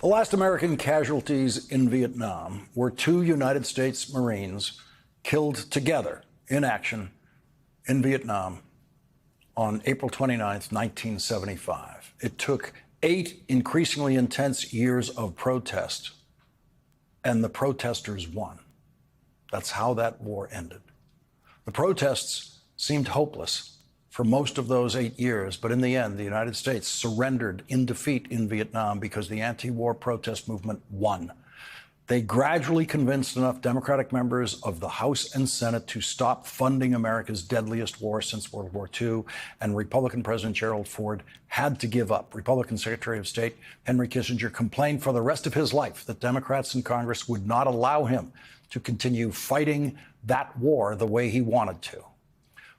The last American casualties in Vietnam were two United States Marines killed together in action in Vietnam on April 29th, 1975. It took 8 increasingly intense years of protest, and the protesters won. That's how that war ended. The protests seemed hopeless for most of those 8 years, but in the end, the United States surrendered in defeat in Vietnam because the anti-war protest movement won. They gradually convinced enough Democratic members of the House and Senate to stop funding America's deadliest war since World War II, and Republican President Gerald Ford had to give up. Republican Secretary of State Henry Kissinger complained for the rest of his life that Democrats in Congress would not allow him to continue fighting that war the way he wanted to.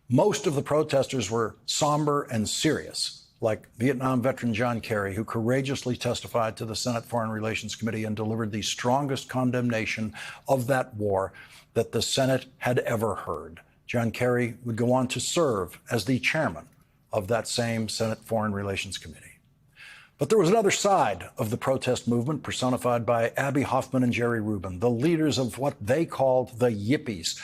Most of the protesters were somber and serious, like Vietnam veteran John Kerry, who courageously testified to the Senate Foreign Relations Committee and delivered the strongest condemnation of that war that the Senate had ever heard. John Kerry would go on to serve as the chairman of that same Senate Foreign Relations Committee. But there was another side of the protest movement personified by Abbie Hoffman and Jerry Rubin, the leaders of what they called the Yippies.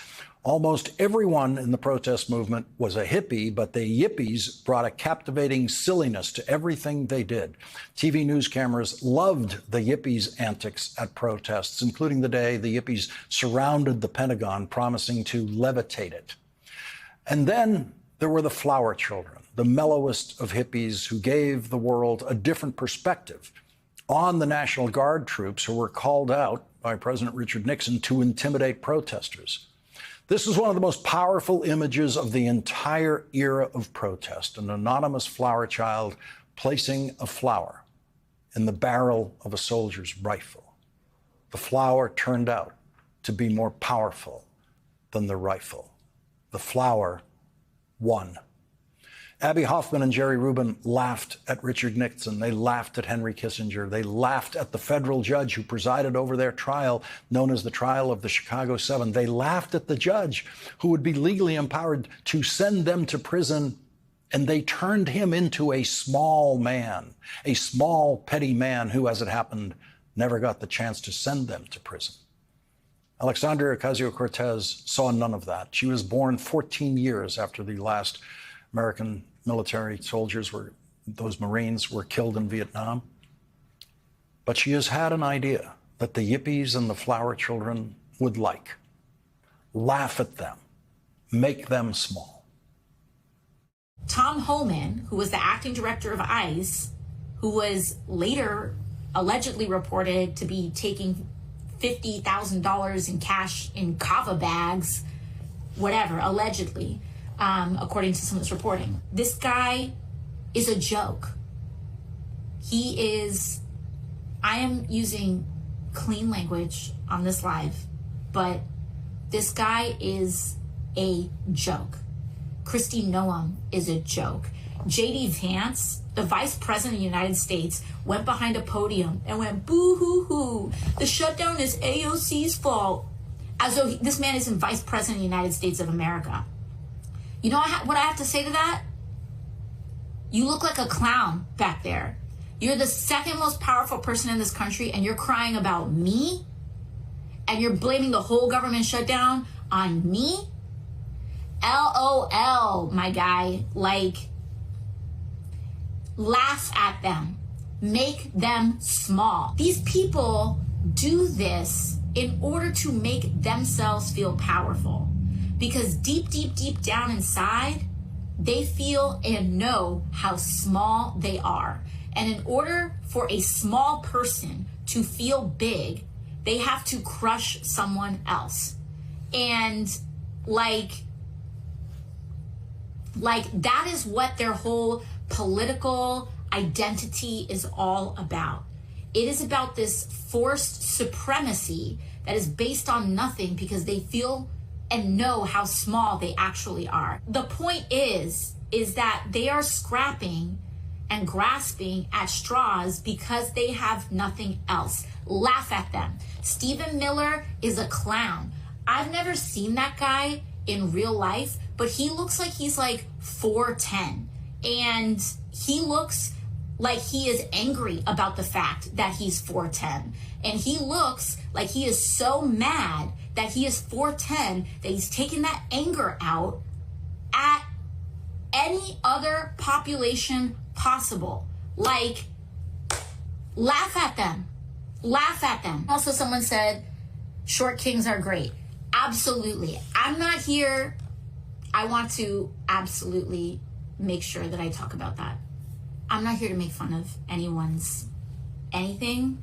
Almost everyone in the protest movement was a hippie, but the Yippies brought a captivating silliness to everything they did. TV news cameras loved the Yippies' antics at protests, including the day the Yippies surrounded the Pentagon, promising to levitate it. And then there were the flower children, the mellowest of hippies who gave the world a different perspective on the National Guard troops who were called out by President Richard Nixon to intimidate protesters. This is one of the most powerful images of the entire era of protest, an anonymous flower child placing a flower in the barrel of a soldier's rifle. The flower turned out to be more powerful than the rifle. The flower won. Abbie Hoffman and Jerry Rubin laughed at Richard Nixon. They laughed at Henry Kissinger. They laughed at the federal judge who presided over their trial, known as the trial of the Chicago 7. They laughed at the judge who would be legally empowered to send them to prison, and they turned him into a small man, a small, petty man who, as it happened, never got the chance to send them to prison. Alexandria Ocasio-Cortez saw none of that. She was born 14 years after the last American military soldiers those Marines were killed in Vietnam. But she has had an idea that the Yippies and the flower children would like. Laugh at them. Make them small. Tom Homan, who was the acting director of ICE, who was later allegedly reported to be taking $50,000 in cash in kava bags, whatever, allegedly, according to some of this reporting. This guy is a joke. He is, I am using clean language on this live, but this guy is a joke. Kristi Noem is a joke. J.D. Vance, the vice president of the United States, went behind a podium and went, boo-hoo-hoo, the shutdown is AOC's fault, as though this man isn't vice president of the United States of America. You know what I have to say to that? You look like a clown back there. You're the second most powerful person in this country, and you're crying about me? And you're blaming the whole government shutdown on me? LOL, my guy. Like, laugh at them. Make them small. These people do this in order to make themselves feel powerful. Because deep, deep, deep down inside, they feel and know how small they are. And in order for a small person to feel big, they have to crush someone else. And like that is what their whole political identity is all about. It is about this forced supremacy that is based on nothing because they feel and know how small they actually are. The point is that they are scrapping and grasping at straws because they have nothing else. Laugh at them. Stephen Miller is a clown. I've never seen that guy in real life, but he looks like he's like 4'10", and he looks like he is angry about the fact that he's 4'10. And he looks like he is so mad that he is 4'10 that he's taking that anger out at any other population possible. Like, laugh at them. Laugh at them. Also, someone said, short kings are great. Absolutely. I'm not here. I want to absolutely make sure that I talk about that. I'm not here to make fun of anyone's anything,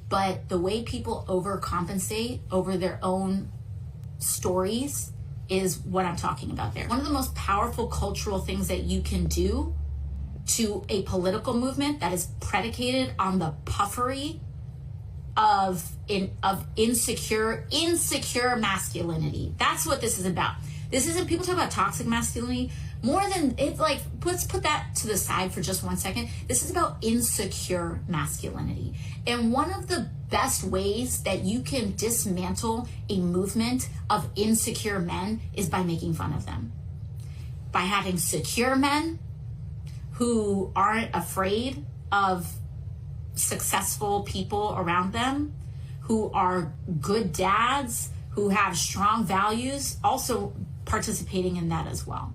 but the way people overcompensate over their own stories is what I'm talking about there. One of the most powerful cultural things that you can do to a political movement that is predicated on the puffery of insecure masculinity. That's what this is about. This isn't, people talk about toxic masculinity more than, it's like, let's put that to the side for just 1 second. This is about insecure masculinity. And one of the best ways that you can dismantle a movement of insecure men is by making fun of them. By having secure men who aren't afraid of successful people around them, who are good dads, who have strong values, also participating in that as well.